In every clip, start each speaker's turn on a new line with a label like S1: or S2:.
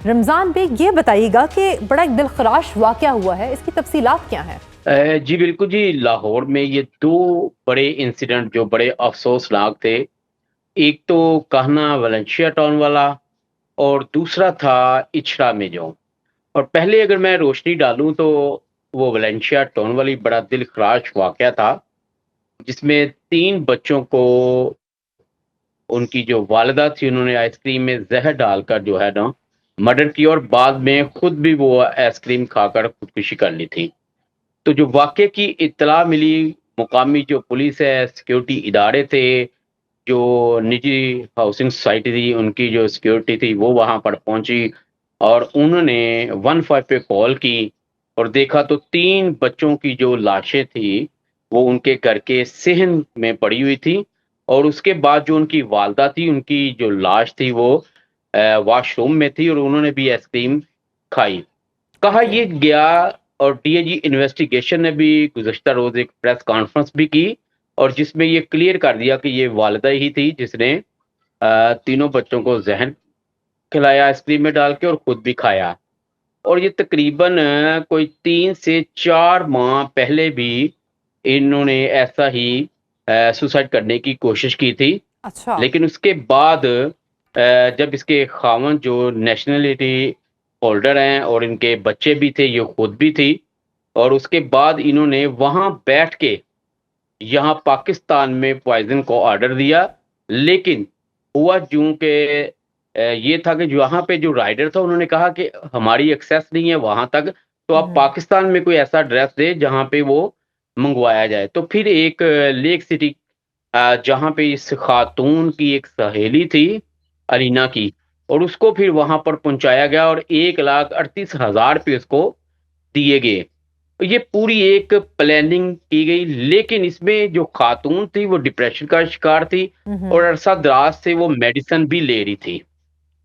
S1: رمضان bag یہ بتائیے گا کہ بڑا ایک دلخراش واقعہ ہوا ہے، اس کی تفصیلات کیا ہیں؟
S2: جی بالکل جی، لاہور میں یہ دو بڑے انسیڈنٹ جو بڑے افسوسناک تھے، ایک تو کہنا ویلنشیا ٹاؤن والا اور دوسرا تھا اچھڑا میں جو. اور پہلے اگر میں روشنی ڈالوں تو وہ ویلنشیا ٹاؤن والی بڑا دل خراش واقعہ تھا، جس میں 3 بچوں کو ان کی جو والدہ تھی انہوں نے آئس کریم میں زہر ڈال کر جو ہے نا مرڈر کی، اور بعد میں خود بھی وہ آئس کریم کھا کر خودکشی کر لی تھی. تو جو واقعے کی اطلاع ملی، مقامی جو پولیس ہے، سیکیورٹی ادارے تھے، جو نجی ہاؤسنگ سوسائٹی تھی، ان کی جو سیکیورٹی تھی وہ وہاں پر پہنچی اور انہوں نے 15 پہ کال کی اور دیکھا تو 3 بچوں کی جو لاشیں تھی وہ ان کے گھر کے صحن میں پڑی ہوئی تھی، اور اس کے بعد جو ان کی والدہ تھی ان کی جو لاش تھی وہ واش روم میں تھی اور انہوں نے بھی آئس کریم کھائی. کہا یہ گیا، اور ڈی اے جی انویسٹیگیشن نے بھی گزشتہ روز ایک پریس کانفرنس بھی کی اور جس میں یہ کلیئر کر دیا کہ یہ والدہ ہی تھی جس نے تینوں بچوں کو زہر کھلایا آئس کریم میں ڈال کے اور خود بھی کھایا. اور یہ تقریباً کوئی 3 سے 4 ماہ پہلے بھی انہوں نے ایسا ہی سوسائڈ کرنے کی کوشش کی تھی.
S1: اچھا.
S2: لیکن اس کے بعد جب اس کے خاوند جو نیشنلٹی ہولڈر ہیں اور ان کے بچے بھی تھے، یہ خود بھی تھی، اور اس کے بعد انہوں نے وہاں بیٹھ کے یہاں پاکستان میں پوائزن کو آرڈر دیا. لیکن ہوا جو کہ یہ تھا کہ وہاں پہ جو رائڈر تھا انہوں نے کہا کہ ہماری ایکسیس نہیں ہے وہاں تک، تو آپ پاکستان میں کوئی ایسا ایڈریس دے جہاں پہ وہ منگوایا جائے. تو پھر ایک لیک سٹی جہاں پہ اس خاتون کی ایک سہیلی تھی ارینا کی، اور اس کو پھر وہاں پر پہنچایا گیا اور 1,38,000 روپے اس کو دیے گئے. یہ پوری ایک پلاننگ کی گئی، لیکن اس میں جو خاتون تھی وہ ڈپریشن کا شکار تھی اور عرصہ دراز سے وہ میڈیسن بھی لے رہی تھی،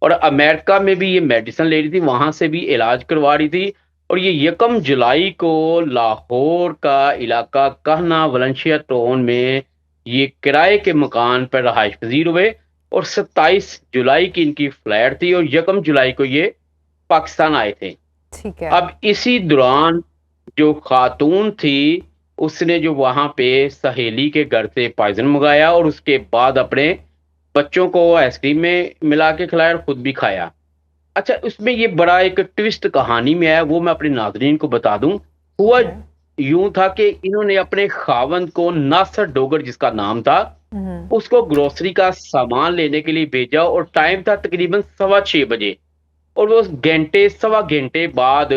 S2: اور امریکہ میں بھی یہ میڈیسن لے رہی تھی، وہاں سے بھی علاج کروا رہی تھی. اور یہ 1 جولائی کو لاہور کا علاقہ کہنا ویلنشیا ٹاؤن میں یہ کرائے کے مکان پر رہائش پذیر ہوئے، اور 27 جولائی کی ان کی فلائٹ تھی اور 1 جولائی کو یہ پاکستان آئے تھے.
S1: ٹھیک ہے.
S2: اب اسی دوران جو خاتون تھی اس نے جو وہاں پہ سہیلی کے گھر سے پوائزن منگایا اور اس کے بعد اپنے بچوں کو آئس کریم میں ملا کے کھلایا اور خود بھی کھایا. اچھا، اس میں یہ بڑا ایک ٹوسٹ کہانی میں آیا، وہ میں اپنے ناظرین کو بتا دوں. ہوا یوں تھا کہ انہوں نے اپنے خاوند کو ناصر ڈوگر جس کا نام تھا اس کو گروسری کا سامان لینے کے لیے بھیجا، اور ٹائم تھا تقریباً 6:15 بجے، اور وہ سوا گھنٹے بعد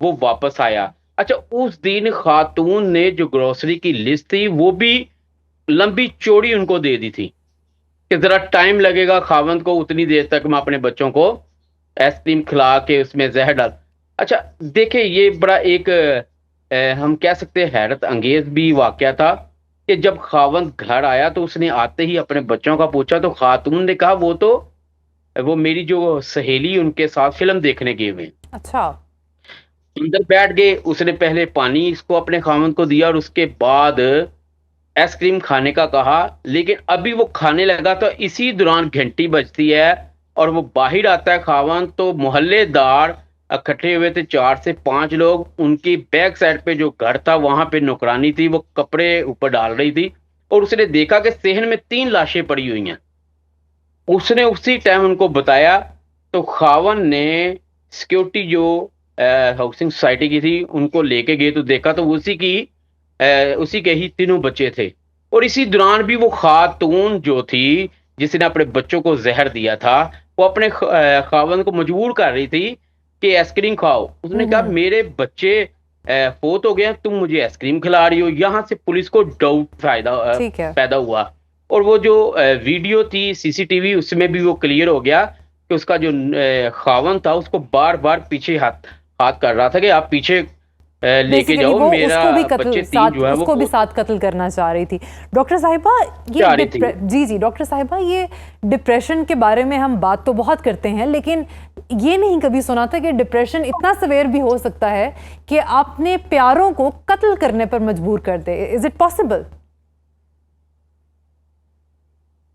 S2: وہ واپس آیا. اچھا، اس دن خاتون نے جو گروسری کی لسٹ تھی وہ بھی لمبی چوڑی ان کو دے دی تھی کہ ذرا ٹائم لگے گا خاوند کو، اتنی دیر تک میں اپنے بچوں کو آئس کریم کھلا کے اس میں زہر ڈال. اچھا دیکھیں، یہ بڑا ایک ہم کہہ سکتے حیرت انگیز بھی واقعہ تھا کہ جب خاوند گھر آیا تو اس نے آتے ہی اپنے بچوں کا پوچھا تو خاتون نے کہا وہ میری جو سہیلی ان کے ساتھ فلم دیکھنے گئے ہوئے.
S1: اچھا.
S2: اندر بیٹھ گئے، اس نے پہلے پانی اس کو اپنے خاوند کو دیا اور اس کے بعد آئس کریم کھانے کا کہا، لیکن ابھی وہ کھانے لگا تو اسی دوران گھنٹی بجتی ہے اور وہ باہر آتا ہے خاوند. تو محلے دار اکٹھے ہوئے تھے، 4 سے 5 لوگ. ان کی بیک سائڈ پہ جو گھر تھا وہاں پہ نوکرانی تھی، وہ کپڑے اوپر ڈال رہی تھی، اور اس نے دیکھا کہ صحن میں 3 لاشیں پڑی ہوئی ہیں. اس نے اسی ٹائم ان کو بتایا تو خاوند نے سیکیورٹی جو ہاؤسنگ سوسائٹی کی تھی ان کو لے کے گئے تو دیکھا تو اسی کے ہی 3 بچے تھے. اور اسی دوران بھی وہ خاتون جو تھی جس نے اپنے بچوں کو زہر دیا تھا وہ اپنے خاوند کو مجبور کر رہی تھی کہ آئس کریم کھاؤ. اس نے کہا میرے بچے فوت ہو گئے، تم مجھے آئس کریم کھلا رہی ہو. یہاں سے پولیس کو ڈاؤٹ پیدا ہوا، اور وہ جو ویڈیو تھی CCTV اس میں بھی وہ کلیئر ہو گیا کہ اس کا جو خاوند تھا اس کو بار بار پیچھے ہاتھ کر رہا تھا کہ آپ پیچھے لے کے جاؤ، میرا بچے 3 جو ہے
S1: اس کو بھی ساتھ قتل کرنا چاہ رہی تھی. ڈاکٹر صاحبہ جی ڈاکٹر صاحبہ، یہ ڈپریشن کے بارے میں ہم بات تو بہت کرتے ہیں، لیکن یہ نہیں کبھی سنا تھا کہ ڈپریشن اتنا سویر بھی ہو سکتا ہے کہ اپنے پیاروں کو قتل کرنے پر مجبور کر دے. Is it possible?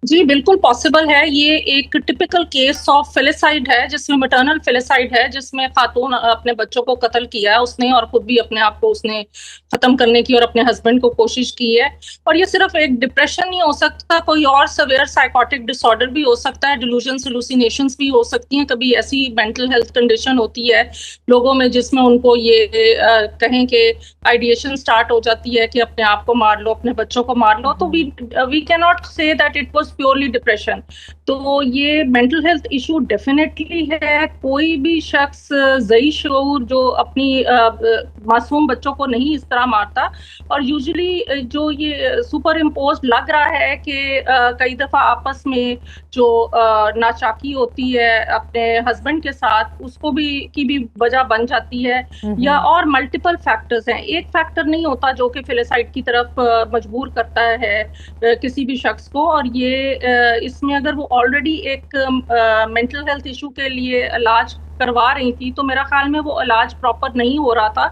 S3: جی بالکل پاسبل ہے. یہ ایک ٹپیکل کیس آف فیلیسائڈ ہے جس میں مٹرنل فیلیسائڈ ہے, جس میں خاتون اپنے بچوں کو قتل کیا ہے اس نے, اور خود بھی اپنے آپ کو اس نے ختم کرنے کی اور اپنے ہسبینڈ کو کوشش کی ہے. اور یہ صرف ایک ڈپریشن نہیں ہو سکتا, کوئی اور سویئر سائیکوٹک ڈس آرڈر بھی ہو سکتا ہے, ڈیلوژنس ہلوسینیشنز بھی ہو سکتی ہیں. کبھی ایسی مینٹل ہیلتھ کنڈیشن ہوتی ہے لوگوں میں جس میں ان کو یہ کہیں کہ آئیڈیشن سٹارٹ ہو جاتی ہے کہ اپنے آپ کو مار لو, اپنے بچوں کو مار لو. تو وی کی ناٹ سے that it was purely depression. تو یہ مینٹل ہیلتھ ایشو ڈیفینیٹلی ہے. کوئی بھی شخص ذہی شعور جو اپنی معصوم بچوں کو نہیں اس طرح مارتا. اور یوزلی جو یہ سپر امپوزڈ لگ رہا ہے کہ کئی دفعہ آپس میں جو ناچاکی ہوتی ہے اپنے ہسبینڈ کے ساتھ, اس کو بھی کی بھی وجہ بن جاتی ہے, یا اور ملٹیپل فیکٹرز ہیں. ایک فیکٹر نہیں ہوتا جو کہ فیلیسائڈ کی طرف مجبور کرتا ہے کسی بھی شخص کو. اور یہ اس میں اگر وہ آلریڈی ایک مینٹل ہیلتھ ایشو کے لیے علاج کروا رہی تھی تو میرا خیال میں وہ علاج پراپر نہیں ہو رہا تھا,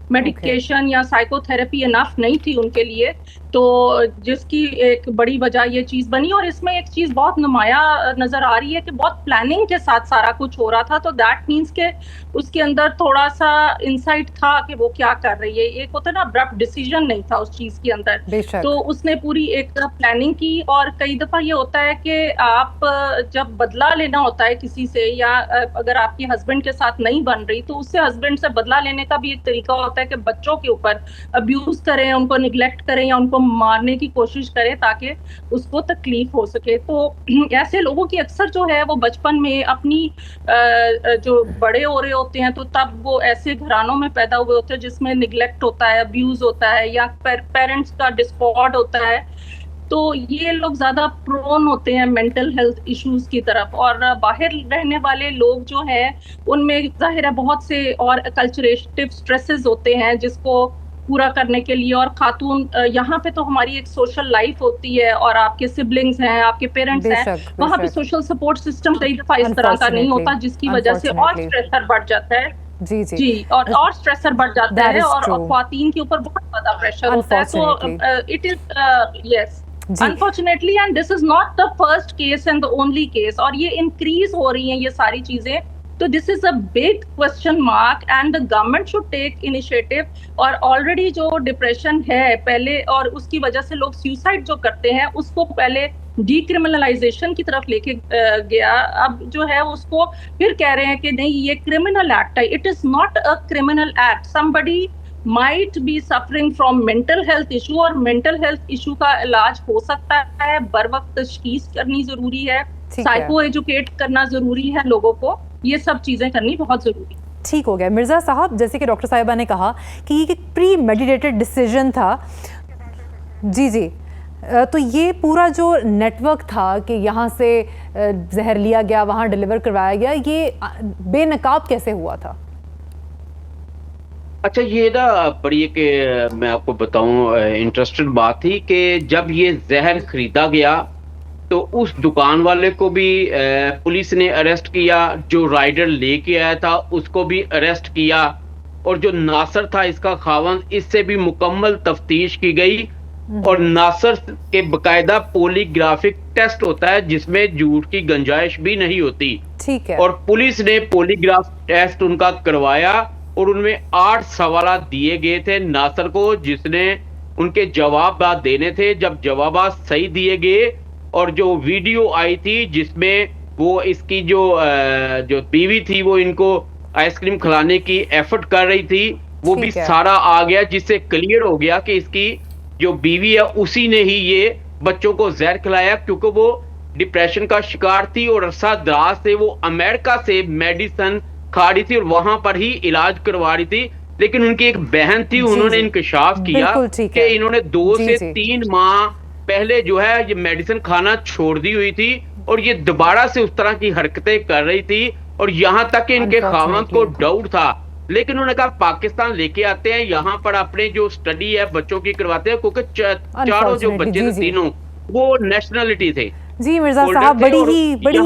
S3: میڈیکیشن یا سائیکو تھراپی انف نہیں تھی ان کے لیے, تو جس کی ایک بڑی وجہ یہ چیز بنی. اور اس میں ایک چیز بہت نمایاں نظر آ رہی ہے کہ بہت پلاننگ کے ساتھ سارا کچھ ہو رہا تھا. تو دیٹ مینس کہ اس کے اندر تھوڑا سا انسائٹ تھا کہ وہ کیا کر رہی ہے. ایک ہوتا ہے نا ابرپٹ ڈیسیژن نہیں تھا اس چیز کے اندر, تو اس نے پوری ایک پلاننگ کی. اور کئی دفعہ یہ ہوتا ہے کہ آپ جب بدلہ لینا ہوتا ہے کسی سے, یا اگر آپ کی ہسبینڈ کے ساتھ نہیں بن رہی تو اس سے ہسبینڈ سے بدلہ لینے کا بھی ایک طریقہ ہوتا ہے کہ بچوں کے اوپر ابیوز کریں, ان کو نگلیکٹ کریں یا ان کو مارنے کی کوشش کریں تاکہ اس کو تکلیف ہو سکے. تو ایسے لوگوں کی اکثر جو ہے وہ بچپن میں اپنی جو بڑے ہو رہے ہوتے ہیں تو تب وہ ایسے گھرانوں میں پیدا ہوئے ہوتے ہیں جس میں نگلیکٹ ہوتا ہے, ابیوز ہوتا ہے, یا پیرنٹس کا ڈسکارڈ ہوتا ہے. تو یہ لوگ زیادہ پرون ہوتے ہیں مینٹل ہیلتھ ایشوز کی طرف. اور باہر رہنے والے لوگ جو ہیں ان میں ظاہر ہے بہت سے اور کلچریٹو سٹریسز ہوتے ہیں جس کو پورا کرنے کے لیے. اور خاتون یہاں پہ تو ہماری ایک سوشل لائف ہوتی ہے, اور آپ کے سبلنگز ہیں, آپ کے پیرنٹس ہیں, وہاں پہ سوشل سپورٹ سسٹم کئی دفعہ اس طرح کا نہیں ہوتا, جس کی وجہ سے اور اسٹریسر بڑھ جاتا ہے. جی اور اسٹریسر بڑھ جاتا ہے, اور خواتین کے اوپر بہت زیادہ پریشر ہوتا ہے. تو it is yes unfortunately, and this is not the first case and the only case. اور یہ انکریز ہو رہی ہیں یہ ساری چیزیں. تو this is a big question mark and the government should take initiative. اور already جو ڈپریشن ہے پہلے, اور اس کی وجہ سے لوگ سیوسائڈ جو کرتے ہیں اس کو پہلے ڈی کرمنلائزیشن کی طرف لے کے گیا, اب جو ہے اس کو پھر کہہ رہے ہیں کہ نہیں یہ کرمنل ایکٹ ہے. It is not a criminal act. Somebody might be suffering from mental health issue, اور mental health issue کا علاج ہو سکتا ہے, بر وقت تشخیص کرنی ضروری ہے, سائیکو ایجوکیٹ کرنا ضروری ہے لوگوں کو, یہ سب چیزیں کرنی بہت ضروری.
S1: ٹھیک ہو گیا مرزا صاحب, جیسے کہ ڈاکٹر صاحبہ نے کہا کہ یہ ایک پری میڈیٹیٹڈ ڈیسیژن تھا. جی تو یہ پورا جو نیٹ ورک تھا کہ یہاں سے زہر لیا گیا وہاں ڈیلیور کروایا گیا, یہ بے نقاب کیسے ہوا تھا؟
S2: اچھا یہ نا بڑی کہ میں آپ کو بتاؤں انٹرسٹڈ بات تھی کہ جب یہ زہر خریدا گیا تو اس دکان والے کو بھی پولیس نے اریسٹ کیا, جو رائڈر لے کے آیا تھا اس کو بھی اریسٹ کیا, اور جو ناصر تھا اس کا خاوند, اس سے بھی مکمل تفتیش کی گئی. اور ناصر کے باقاعدہ پولی گرافک ٹیسٹ ہوتا ہے جس میں جھوٹ کی گنجائش بھی نہیں ہوتی, اور پولیس نے پولی گراف ٹیسٹ ان کا کروایا اور ان میں 8 سوالات دیے گئے تھے ناصر کو, جس نے ان کے جوابات دینے تھے. جب جوابات صحیح دیے گئے اور جو ویڈیو آئی تھی جس میں وہ اس کی جو بیوی تھی وہ ان کو آئس کریم کھلانے کی ایفرٹ کر رہی تھی, وہ بھی سارا آ گیا, جس سے کلیئر ہو گیا کہ اس کی جو بیوی ہے اسی نے ہی یہ بچوں کو زہر کھلایا, کیونکہ وہ ڈپریشن کا شکار تھی اور عرصہ دراز سے وہ امریکہ سے میڈیسن کھا رہی تھی اور وہاں پر ہی علاج کروا رہی تھی. لیکن ان کی ایک بہن تھی, انہوں نے انکشاف کیا کہ انہوں نے 2 سے 3 ماہ پہلے جو ہے یہ میڈیسن کھانا چھوڑ دی ہوئی تھی, اور یہ دوبارہ سے اس طرح کی حرکتیں کر رہی تھی, اور یہاں تک کہ ان کے خاوند کو ڈاؤٹ تھا. لیکن انہوں نے کہا پاکستان لے کے آتے ہیں, یہاں پر اپنے جو سٹڈی ہے بچوں کی کرواتے ہیں, کیونکہ چاروں جو بچے تھے تینوں وہ نیشنلٹی تھے.
S1: جی مرزا صاحب, بڑی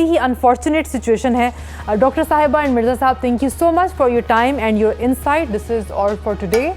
S1: ہی انفارچونیٹ سچویشن ہے. ڈاکٹر صاحبہ اینڈ مرزا صاحب, thank you so much for your time and your insight. This is all for today.